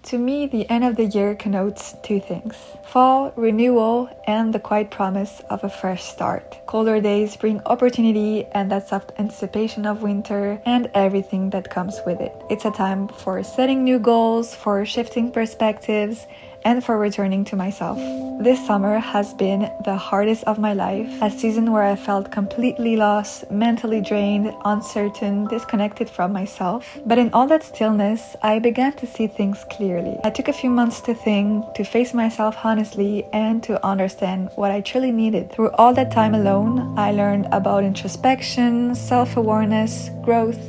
To me, the end of the year connotes two things: fall, renewal, and the quiet promise of a fresh start. Colder days bring opportunity and that soft anticipation of winter and everything that comes with it. It's a time for setting new goals, for shifting perspectives, and for returning to myself. This summer has been the hardest of my life, a season where I felt completely lost, mentally drained, uncertain, disconnected from myself. But in all that stillness, I began to see things clearly. I took a few months to think, to face myself honestly, and to understand what I truly needed. Through all that time alone, I learned about introspection, self-awareness, growth,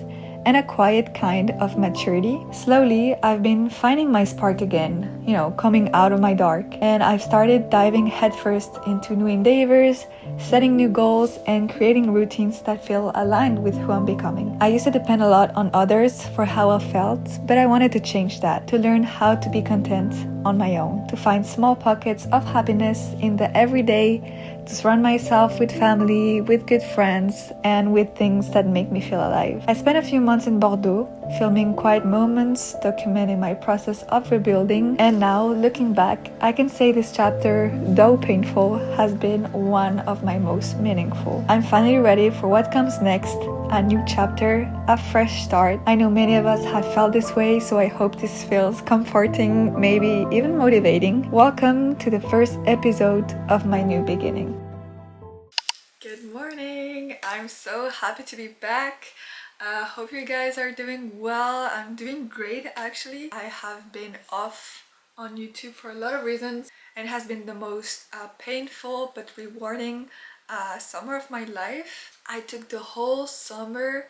and a quiet kind of maturity. Slowly, I've been finding my spark again, coming out of my dark. And I've started diving headfirst into new endeavors, setting new goals, and creating routines that feel aligned with who I'm becoming. I used to depend a lot on others for how I felt, but I wanted to change that, to learn how to be content on my own, to find small pockets of happiness in the everyday, to surround myself with family, with good friends, and with things that make me feel alive. I spent a few months in Bordeaux, filming quiet moments, documenting my process of rebuilding, and now, looking back, I can say this chapter, though painful, has been one of my most meaningful. I'm finally ready for what comes next, a new chapter, a fresh start. I know many of us have felt this way, so I hope this feels comforting, maybe even motivating. Welcome to the first episode of my new beginning. Good morning! I'm so happy to be back. Hope you guys are doing well. I'm doing great actually. I have been off on YouTube for a lot of reasons, and it has been the most painful but rewarding summer of my life. I took the whole summer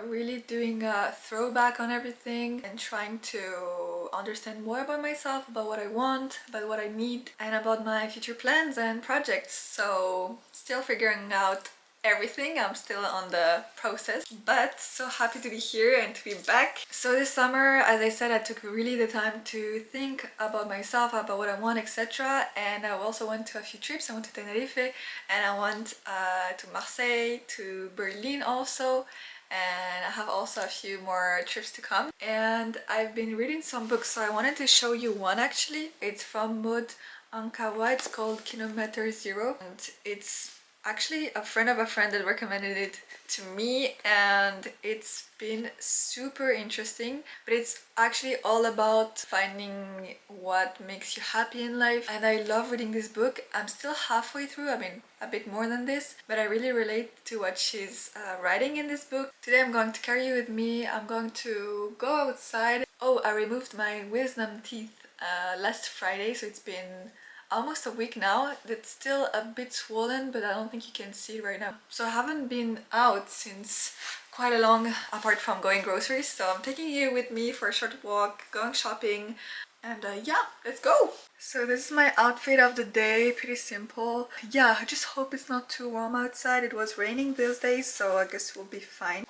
really doing a throwback on everything and trying to understand more about myself, about what I want, about what I need, and about my future plans and projects. So still figuring out everything. I'm still on the process, but so happy to be here and to be back. So this summer, as I said, I took really the time to think about myself, about what I want, etc. And I also went to a few trips. I went to Tenerife, and I went to Marseille, to Berlin also, and I have also a few more trips to come. And I've been reading some books, so I wanted to show you one actually. It's from Maud Ankawa. It's called Kilometer Zero, and it's actually a friend of a friend that recommended it to me, and it's been super interesting. But it's actually all about finding what makes you happy in life, and I love reading this book. I'm still halfway through, I mean a bit more than this, but I really relate to what she's writing in this book. Today I'm going to carry you with me. I'm going to go outside. Oh, I removed my wisdom teeth last Friday, so it's been almost a week now. It's still a bit swollen, but I don't think you can see it right now. So I haven't been out since quite a long, apart from going groceries. So I'm taking you with me for a short walk, going shopping, and yeah, let's go! So this is my outfit of the day, pretty simple. Yeah, I just hope it's not too warm outside. It was raining those days, so I guess we'll be fine.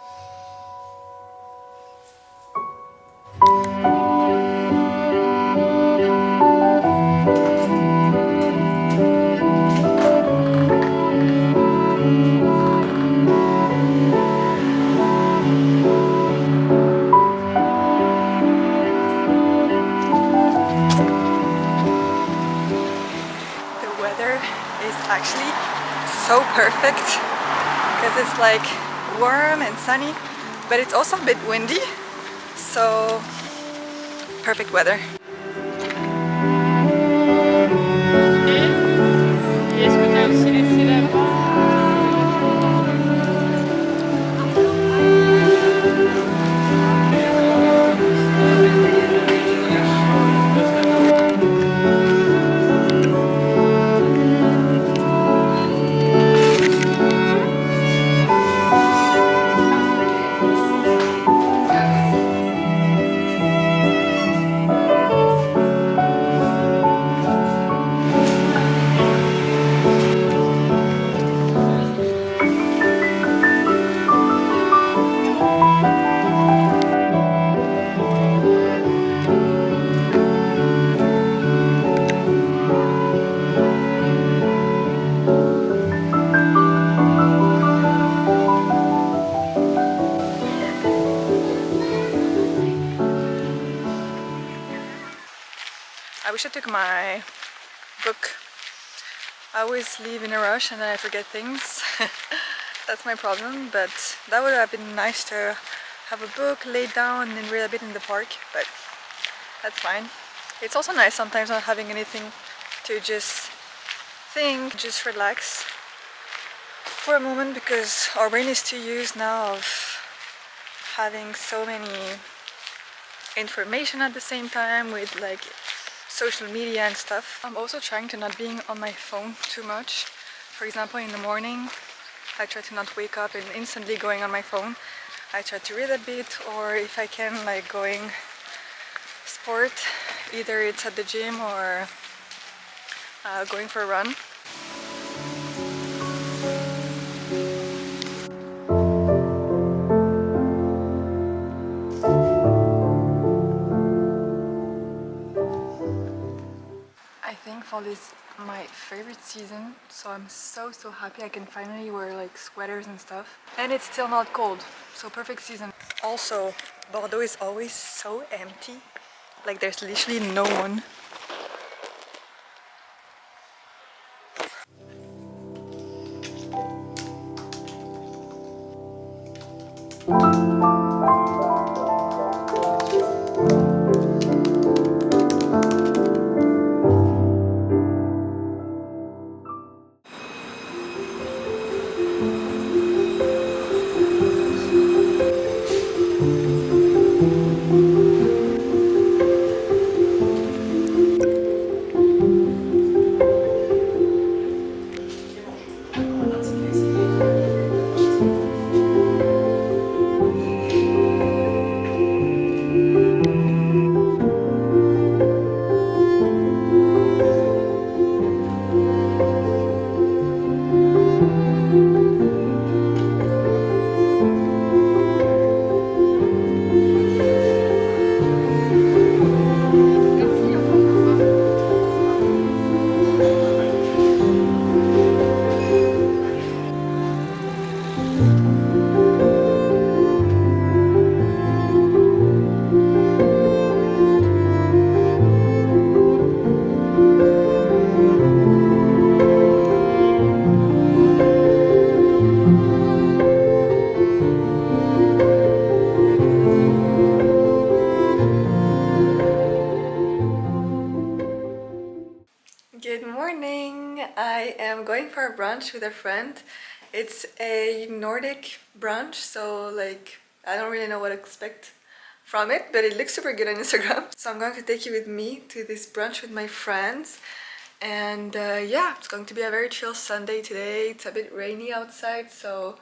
Actually so perfect because it's like warm and sunny, but it's also a bit windy, so perfect weather. I wish I took my book. I always leave in a rush and then I forget things. That's my problem, but that would have been nice to have a book laid down and read a bit in the park, but that's fine. It's also nice sometimes not having anything to just think, just relax for a moment, because our brain is too used now of having so many information at the same time with like social media and stuff. I'm also trying to not being on my phone too much. For example, in the morning I try to not wake up and instantly going on my phone. I try to read a bit, or if I can, like going sport, either it's at the gym or going for a run. I think fall is my favorite season, so I'm so happy I can finally wear like sweaters and stuff. And it's still not cold, so perfect season. Also, Bordeaux is always so empty, like there's literally no one. Good morning! I am going for a brunch with a friend. It's a Nordic brunch, so like I don't really know what to expect from it, but it looks super good on Instagram. So I'm going to take you with me to this brunch with my friends. And yeah, it's going to be a very chill Sunday today. It's a bit rainy outside, so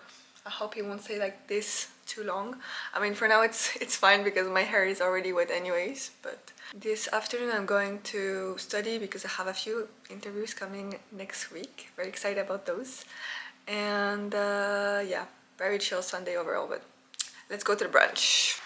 I hope it won't stay like this too long. I mean, for now it's fine because my hair is already wet anyways, but this afternoon I'm going to study because I have a few interviews coming next week. Very excited about those. And yeah, very chill Sunday overall, but let's go to the brunch.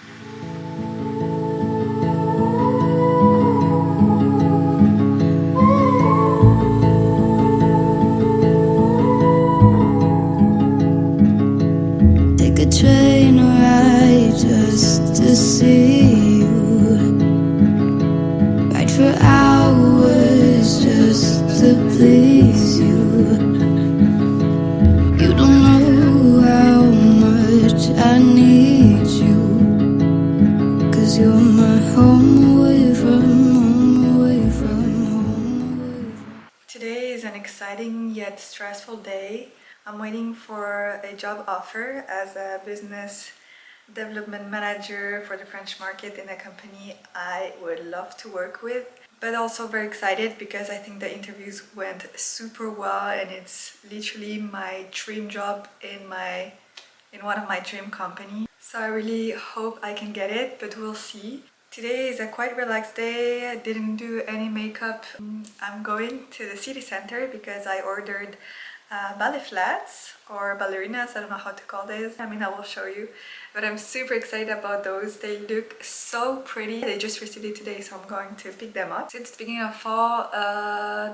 Take a train ride just to see you. Ride for hours just to please you. You don't know how much I need you, 'cause you're my home away from home, away from home. Today is an exciting yet stressful day. I'm waiting for a job offer as a business development manager for the French market in a company I would love to work with, but also very excited because I think the interviews went super well and it's literally my dream job in one of my dream companies. So I really hope I can get it, but we'll see. Today is a quite relaxed day. I didn't do any makeup. I'm going to the city center because I ordered ballet flats or ballerinas, I don't know how to call this. I mean, I will show you, but I'm super excited about those. They look so pretty. They just received it today, so I'm going to pick them up. Since the beginning of fall,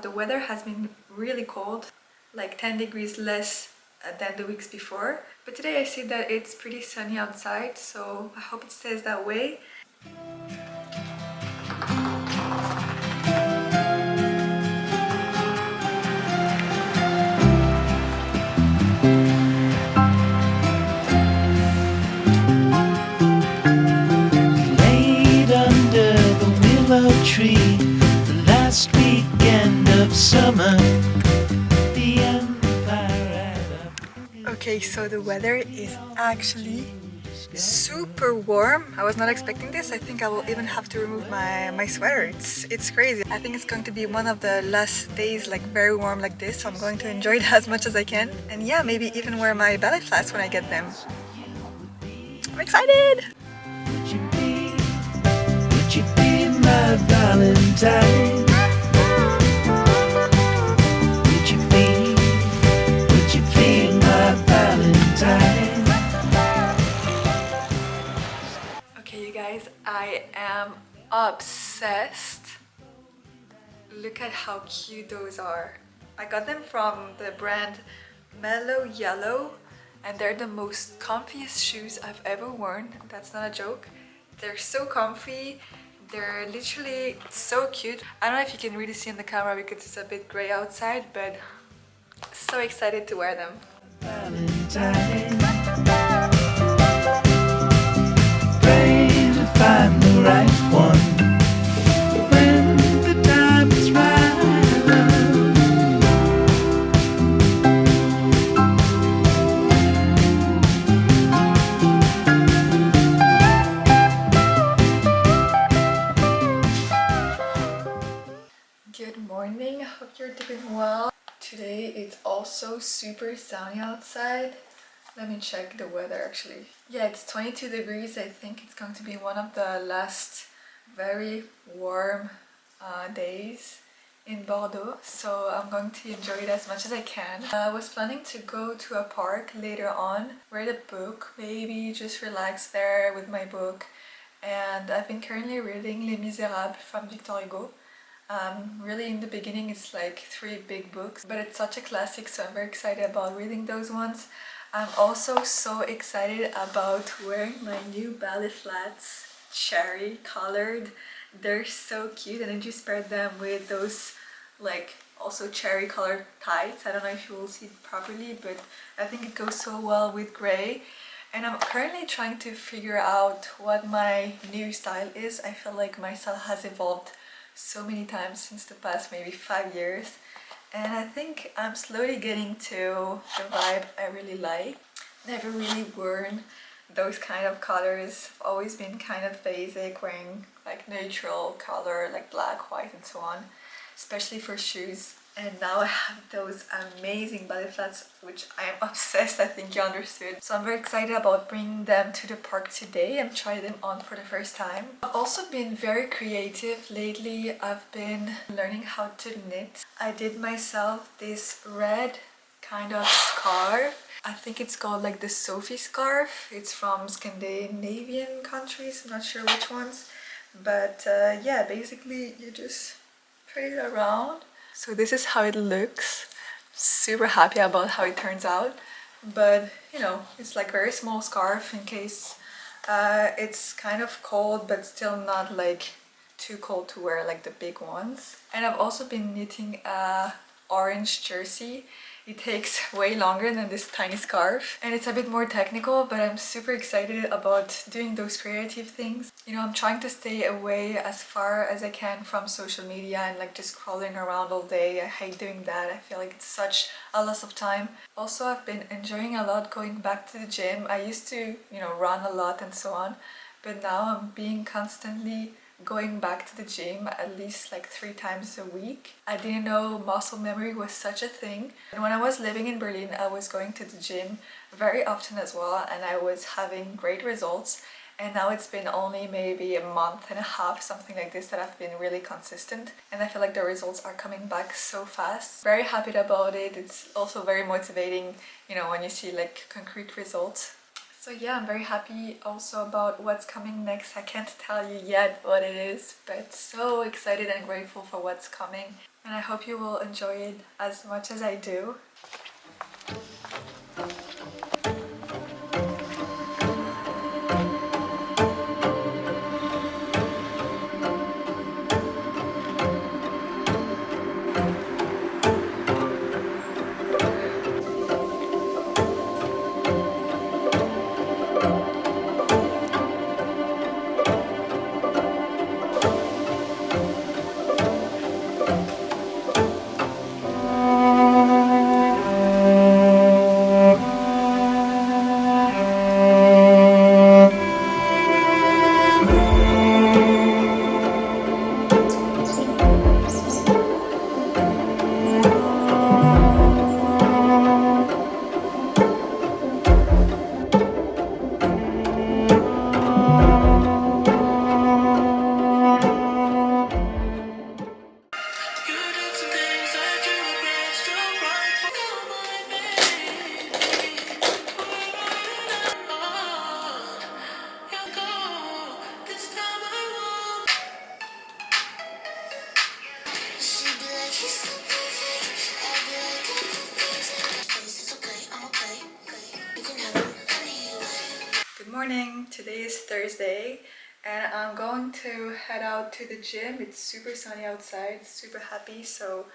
the weather has been really cold, like 10 degrees less than the weeks before. But today I see that it's pretty sunny outside, so I hope it stays that way. willow tree, the last weekend of summer, the empire at a... Okay, so the weather is actually super warm. I was not expecting this. I think I will even have to remove my sweater. It's crazy. I think it's going to be one of the last days like very warm like this, so I'm going to enjoy it as much as I can. And yeah, maybe even wear my ballet flats when I get them. I'm excited! Would you be my valentine? Would you be my valentine? Okay, you guys, I am obsessed. Look at how cute those are. I got them from the brand Mellow Yellow, and they're the most comfiest shoes I've ever worn. That's not a joke. They're so comfy. They're literally so cute. I don't know if you can really see in the camera because it's a bit gray outside, but so excited to wear them. Valentine, praying to find the right one. When the time is right. Good morning, I hope you're doing well. Today it's also super sunny outside. Let me check the weather actually. Yeah, it's 22 degrees. I think it's going to be one of the last very warm days in Bordeaux, so I'm going to enjoy it as much as I can. I was planning to go to a park later on, read a book, maybe just relax there with my book. And I've been currently reading Les Misérables from Victor Hugo. Really in the beginning it's like 3 big books, but it's such a classic, so I'm very excited about reading those ones. I'm also so excited about wearing my new ballet flats, cherry colored. They're so cute, and I just paired them with those like also cherry colored tights. I don't know if you will see it properly, but I think it goes so well with gray. And I'm currently trying to figure out what my new style is. I feel like my style has evolved so many times since the past maybe 5 years, and I think I'm slowly getting to the vibe I really like. Never really worn those kind of colors. I've always been kind of basic, wearing like neutral color like black, white and so on, especially for shoes. And now I have those amazing ballet flats, which I am obsessed, I think you understood. So I'm very excited about bringing them to the park today and try them on for the first time. I've also been very creative lately. I've been learning how to knit. I did myself this red kind of scarf. I think it's called like the Sophie scarf. It's from Scandinavian countries, I'm not sure which ones. But yeah, basically you just put it around. So this is how it looks. Super happy about how it turns out, but you know, it's like a very small scarf in case it's kind of cold, but still not like too cold to wear like the big ones. And I've also been knitting a orange jersey. It takes way longer than this tiny scarf, and it's a bit more technical, but I'm super excited about doing those creative things. You know, I'm trying to stay away as far as I can from social media and like just scrolling around all day. I hate doing that. I feel like it's such a loss of time. Also, I've been enjoying a lot going back to the gym. I used to, you know, run a lot and so on, but now I'm being constantly going back to the gym at least like 3 times a week. I didn't know muscle memory was such a thing. And when I was living in Berlin, I was going to the gym very often as well, and I was having great results. And now it's been only maybe a month and a half, something like this, that I've been really consistent, and I feel like the results are coming back so fast. Very happy about it. It's also very motivating, you know, when you see like concrete results. So yeah, I'm very happy also about what's coming next. I can't tell you yet what it is, but so excited and grateful for what's coming. And I hope you will enjoy it as much as I do. Good morning, today is Thursday and I'm going to head out to the gym. It's super sunny outside, super happy, so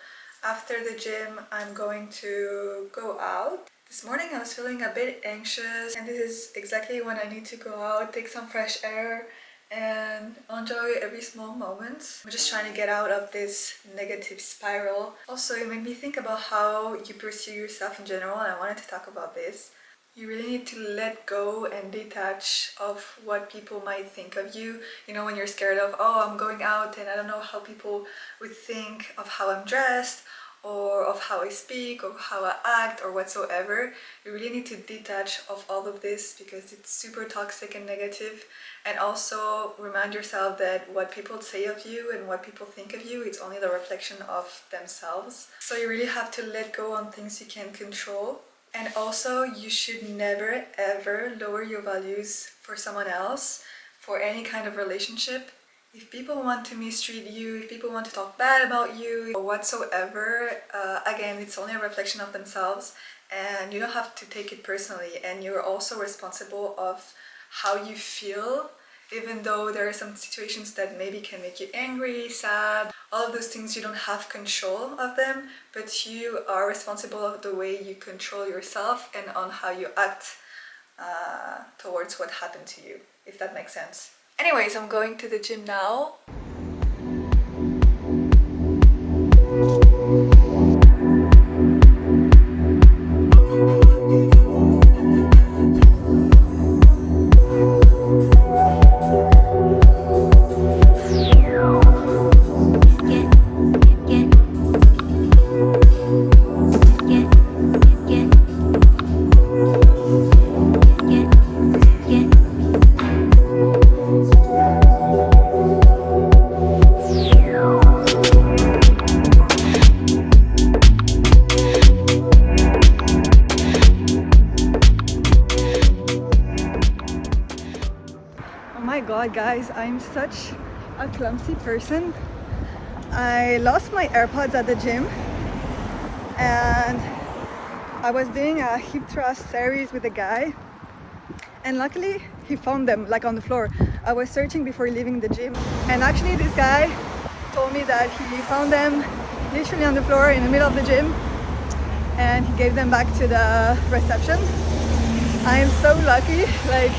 after the gym I'm going to go out. This morning I was feeling a bit anxious and this is exactly when I need to go out, take some fresh air and enjoy every small moment. I'm just trying to get out of this negative spiral. Also, it made me think about how you pursue yourself in general and I wanted to talk about this. You really need to let go and detach of what people might think of you. You know, when you're scared of, oh, I'm going out and I don't know how people would think of how I'm dressed or of how I speak or how I act or whatsoever. You really need to detach of all of this because it's super toxic and negative. And also remind yourself that what people say of you and what people think of you, it's only the reflection of themselves. So you really have to let go on things you can't control. And also, you should never ever lower your values for someone else, for any kind of relationship. If people want to mistreat you, if people want to talk bad about you or whatsoever, again, it's only a reflection of themselves and you don't have to take it personally. And you're also responsible of how you feel, even though there are some situations that maybe can make you angry, sad, all of those things, you don't have control of them, but you are responsible of the way you control yourself and on how you act towards what happened to you, if that makes sense. Anyways, I'm going to the gym now. Oh my god, guys, I'm such a clumsy person. I lost my AirPods at the gym and I was doing a hip thrust series with a guy and luckily he found them like on the floor. I was searching before leaving the gym and actually this guy told me that he found them literally on the floor in the middle of the gym and he gave them back to the reception. I am so lucky, like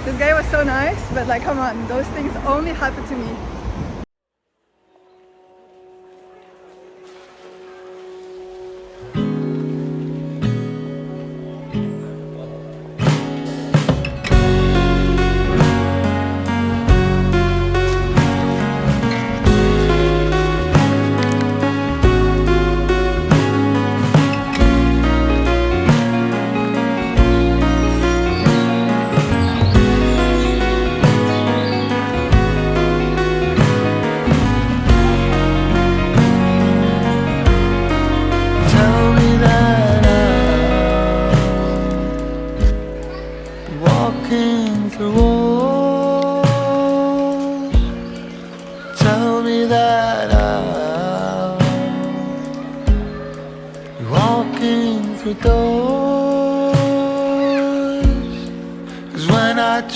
this guy was so nice, but like come on, those things only happen to me.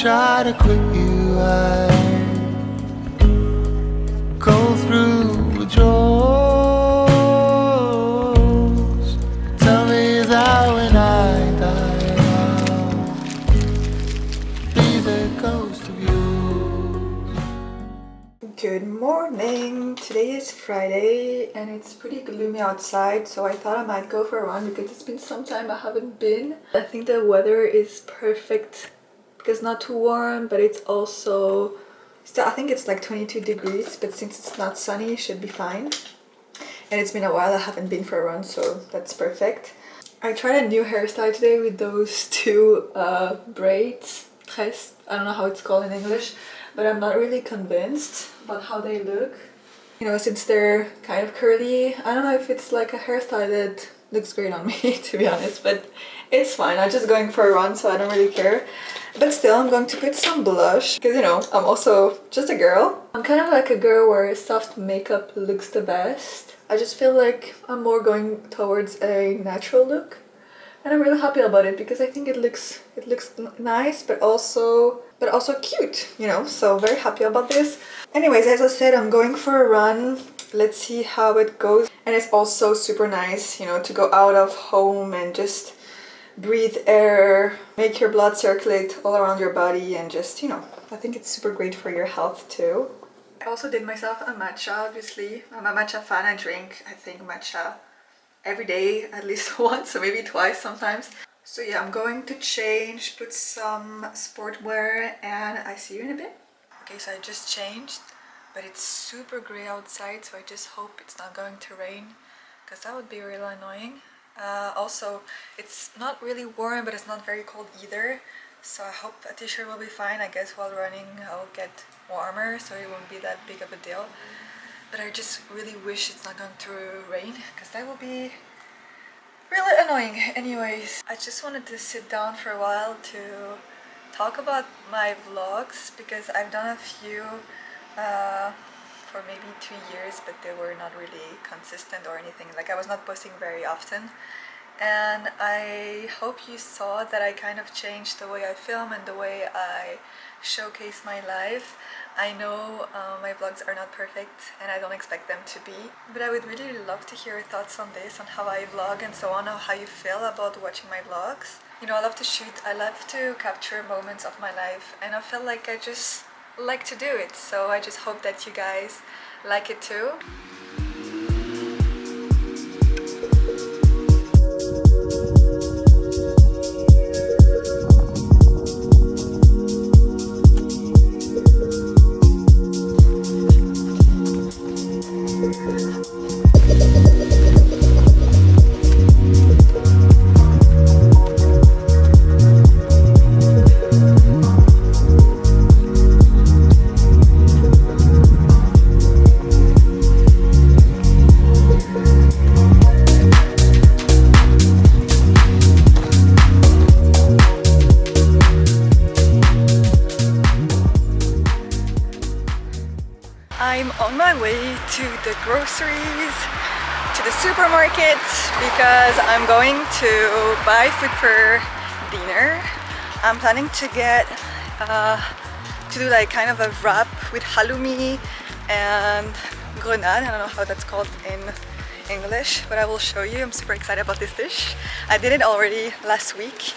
Try to quit you, I go through withdrawals. Tell me that when I die, I'll be the ghost of you. Good morning! Today is Friday and it's pretty gloomy outside, so I thought I might go for a run because it's been some time I haven't been. I think the weather is perfect because not too warm, but it's also still, I think it's like 22 degrees, but since it's not sunny, it should be fine. And it's been a while I haven't been for a run, so that's perfect. I tried a new hairstyle today with those two braids, tresses, I don't know how it's called in English, but I'm not really convinced about how they look. You know, since they're kind of curly, I don't know if it's like a hairstyle that looks great on me to be honest, but it's fine. I'm just going for a run, so I don't really care. But still, I'm going to put some blush because, you know, I'm also just a girl. I'm kind of like a girl where soft makeup looks the best. I just feel like I'm more going towards a natural look, and I'm really happy about it because I think it looks nice, but also cute, you know. So very happy about this. Anyways, as I said, I'm going for a run. Let's see how it goes. And it's also super nice, you know, to go out of home and just breathe air, make your blood circulate all around your body, and just, you know, I think it's super great for your health too. I also did myself a matcha, obviously. I'm a matcha fan. I drink, I think, matcha every day, at least once or maybe twice sometimes. So yeah, I'm going to change, put some sportwear, and I see you in a bit. Okay, so I just changed, but it's super gray outside, so I just hope it's not going to rain, because that would be really annoying. Also, it's not really warm, but it's not very cold either, so I hope a t-shirt will be fine. I guess while running I'll get warmer, so it won't be that big of a deal. But I just really wish it's not going to rain, because that will be really annoying. Anyways, I just wanted to sit down for a while to talk about my vlogs, because I've done a few for maybe 2 years, but they were not really consistent or anything. Like, I was not posting very often, and I hope you saw that I kind of changed the way I film and the way I showcase my life. I know my vlogs are not perfect, and I don't expect them to be, but I would really love to hear your thoughts on this, on how I vlog and so on, or how you feel about watching my vlogs. You know, I love to shoot, I love to capture moments of my life, and I feel like I just like to do it, so I just hope that you guys like it too. I'm on my way to the groceries, to the supermarket, because I'm going to buy food for dinner. I'm planning to get to do like kind of a wrap with halloumi and grenade. I don't know how that's called in English, but I will show you. I'm super excited about this dish. I did it already last week.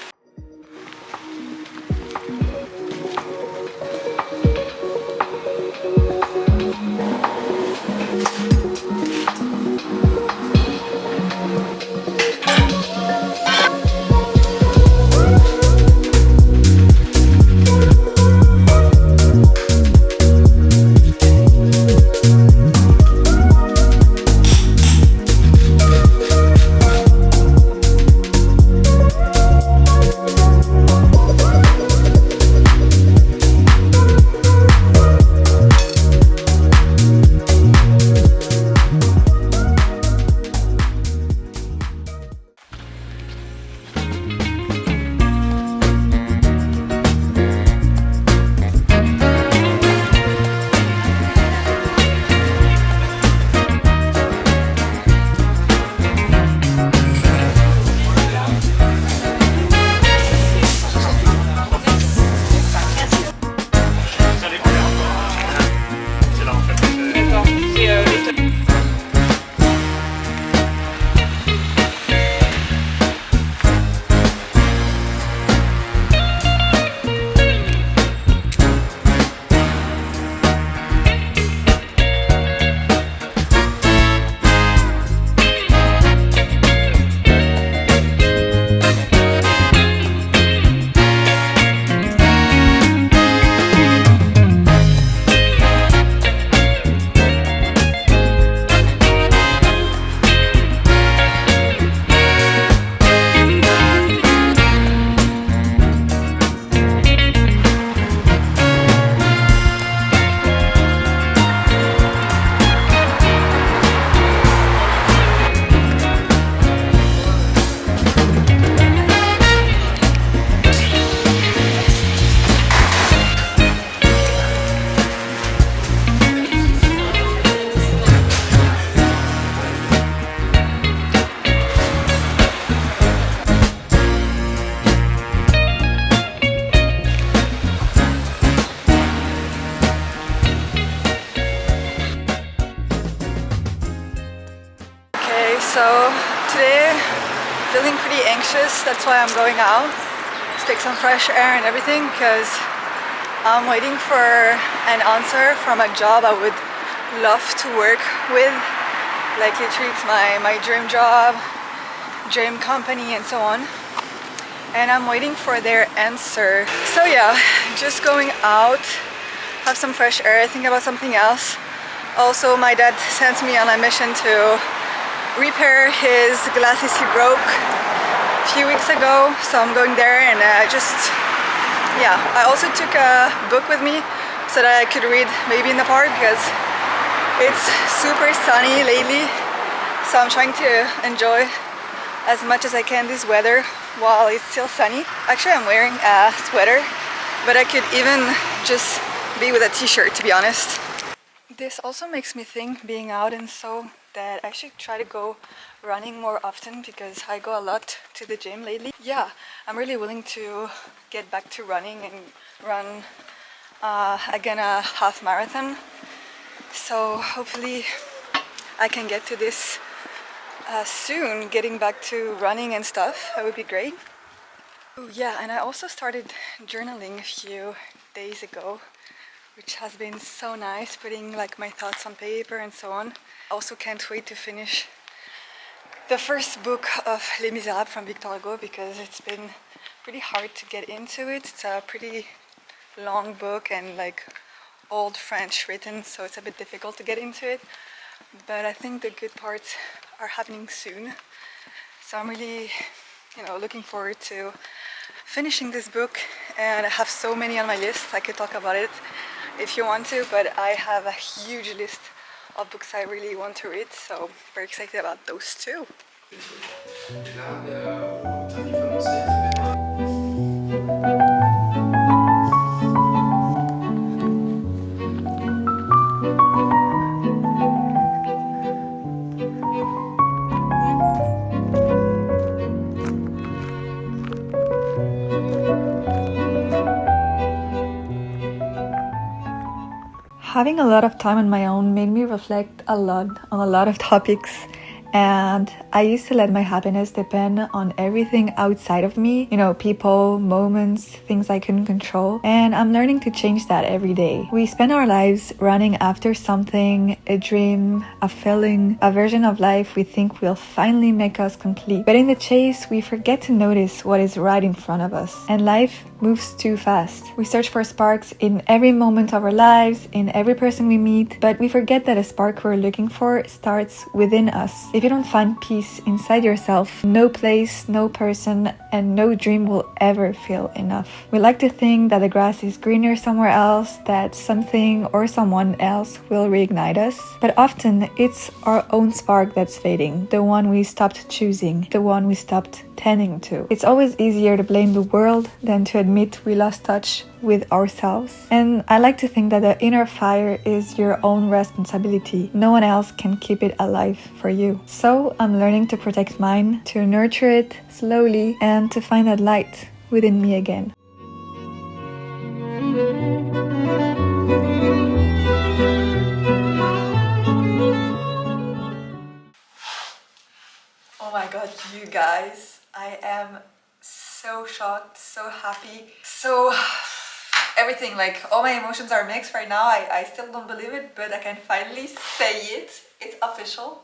So today, feeling pretty anxious. That's why I'm going out to take some fresh air and everything, because I'm waiting for an answer from a job I would love to work with. Like literally it's my dream job, dream company and so on. And I'm waiting for their answer. So yeah, just going out, have some fresh air, think about something else. Also, my dad sent me on a mission to repair his glasses he broke a few weeks ago. So I'm going there and yeah. I also took a book with me so that I could read maybe in the park, because it's super sunny lately. So I'm trying to enjoy as much as I can this weather while it's still sunny. Actually, I'm wearing a sweater, but I could even just be with a t-shirt, to be honest. This also makes me think, being out and so, that I should try to go running more often, because I go a lot to the gym lately. Yeah, I'm really willing to get back to running and run again a half marathon. So hopefully I can get to this soon, getting back to running and stuff. That would be great. Oh yeah, and I also started journaling a few days ago, which has been so nice, putting like my thoughts on paper and so on. I also can't wait to finish the first book of Les Misérables from Victor Hugo, because it's been pretty hard to get into it. It's a pretty long book and like old French written, so it's a bit difficult to get into it. But I think the good parts are happening soon. So I'm really, looking forward to finishing this book, and I have so many on my list. I could talk about it if you want to, but I have a huge list of books I really want to read, so very excited about those too. Having a lot of time on my own made me reflect a lot on a lot of topics, and I used to let my happiness depend on everything outside of me, people, moments, things I couldn't control, and I'm learning to change that every day. We spend our lives running after something, a dream, a feeling, a version of life we think will finally make us complete. But in the chase, we forget to notice what is right in front of us, and life moves too fast. We search for sparks in every moment of our lives, in every person we meet, but we forget that a spark we're looking for starts within us. If you don't find peace inside yourself, no place, no person, and no dream will ever feel enough. We like to think that the grass is greener somewhere else, that something or someone else will reignite us, but often it's our own spark that's fading, the one we stopped choosing, the one we stopped tending to. It's always easier to blame the world than to admit we lost touch with ourselves. And I like to think that the inner fire is your own responsibility. No one else can keep it alive for you. So I'm learning to protect mine, to nurture it slowly, and to find that light within me again. Oh my god, you guys, I am so shocked, so happy, so everything, like all my emotions are mixed right now. I still don't believe it, but I can finally say it. It's official.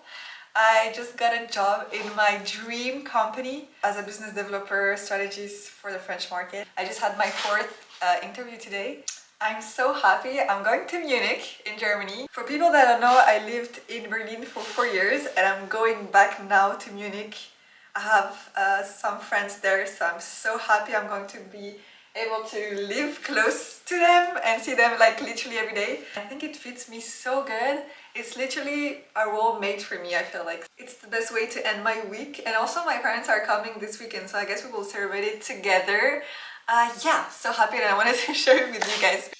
I just got a job in my dream company as a business developer strategist for the French market. I just had my fourth interview today. I'm so happy. I'm going to Munich in Germany. For people that don't know, I lived in Berlin for 4 years and I'm going back now to Munich. I have some friends there, so I'm so happy. I'm going to be able to live close to them and see them like literally every day. I think it fits me so good. It's literally a role made for me, I feel like. It's the best way to end my week. And also my parents are coming this weekend, so I guess we will celebrate it together. Yeah, so happy that I wanted to share it with you guys.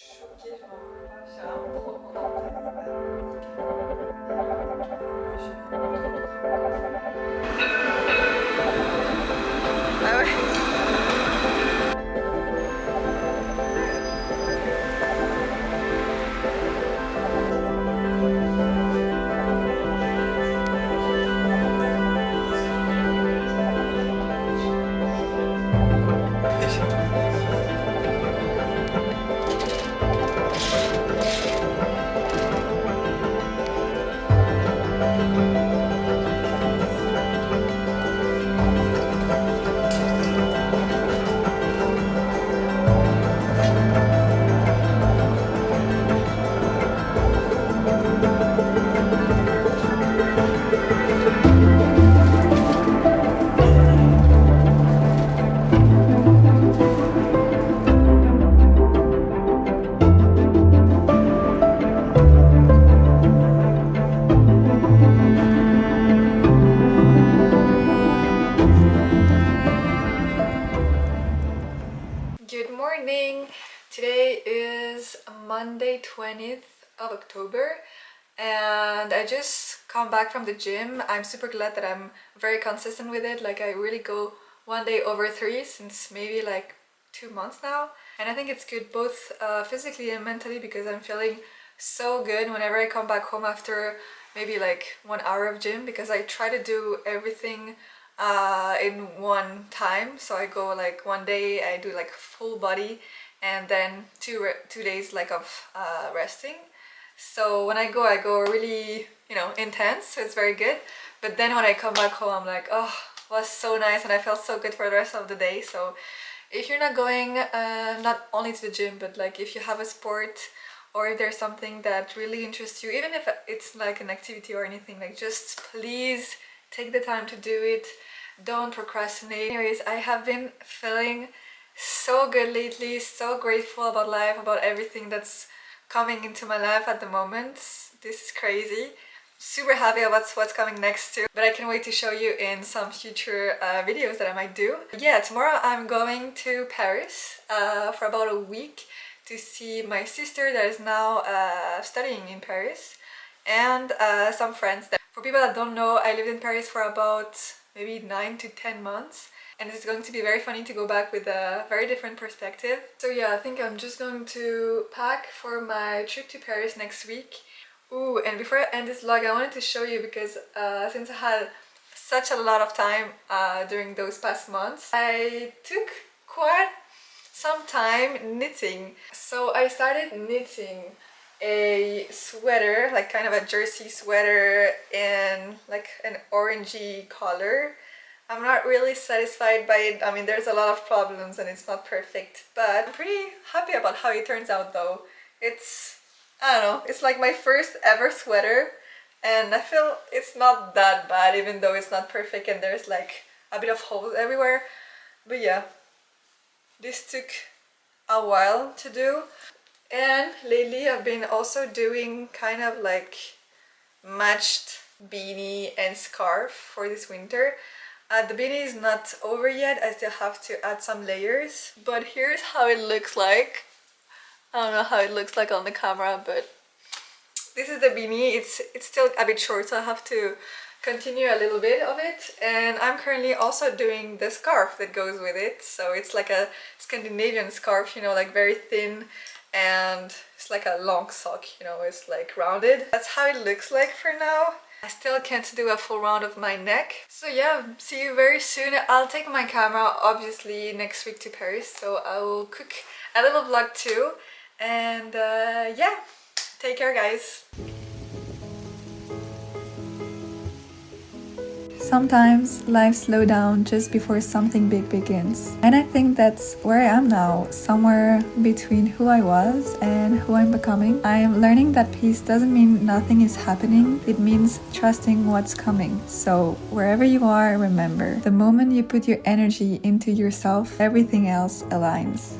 Good morning! Today is Monday 20th of October and I just come back from the gym. I'm super glad that I'm very consistent with it. Like I really go one day over 3 since maybe like 2 months now. And I think it's good both physically and mentally because I'm feeling so good whenever I come back home after maybe like 1 hour of gym, because I try to do everything in one time. So I go like one day I do like full body and then two days like of resting. So when I go really, you know, intense, so it's very good. But then when I come back home I'm like, oh, it was so nice and I felt so good for the rest of the day. So if you're not going not only to the gym, but like if you have a sport or if there's something that really interests you, even if it's like an activity or anything, like just please take the time to do it. Don't procrastinate. Anyways, I have been feeling so good lately, so grateful about life, about everything that's coming into my life at the moment. This is crazy. Super happy about what's coming next too, but I can't wait to show you in some future videos that I might do. Yeah, tomorrow I'm going to Paris for about a week to see my sister that is now studying in Paris, and some friends. For people that don't know, I lived in Paris for about maybe 9 to 10 months, and it's going to be very funny to go back with a very different perspective. So yeah, I think I'm just going to pack for my trip to Paris next week. Ooh, and before I end this vlog, I wanted to show you because since I had such a lot of time during those past months, I took quite some time knitting. So I started knitting a sweater, like kind of a jersey sweater in like an orangey color. I'm not really satisfied by it. I mean, there's a lot of problems and it's not perfect, but I'm pretty happy about how it turns out though. It's, I don't know, it's like my first ever sweater and I feel it's not that bad even though it's not perfect and there's like a bit of holes everywhere. But yeah, this took a while to do. And lately I've been also doing kind of like matched beanie and scarf for this winter. The beanie is not over yet, I still have to add some layers, but here's how it looks like. I don't know how it looks like on the camera, but this is the beanie. It's still a bit short, so I have to continue a little bit of it. And I'm currently also doing the scarf that goes with it. So it's like a Scandinavian scarf, you know, like very thin, and it's like a long sock, you know, it's like rounded. That's how it looks like for now. I still can't do a full round of my neck. So yeah, see you very soon. I'll take my camera obviously next week to Paris, so I will cook a little vlog too. And yeah, take care guys. Sometimes life slows down just before something big begins. And I think that's where I am now, somewhere between who I was and who I'm becoming. I am learning that peace doesn't mean nothing is happening, it means trusting what's coming. So wherever you are, remember, the moment you put your energy into yourself, everything else aligns.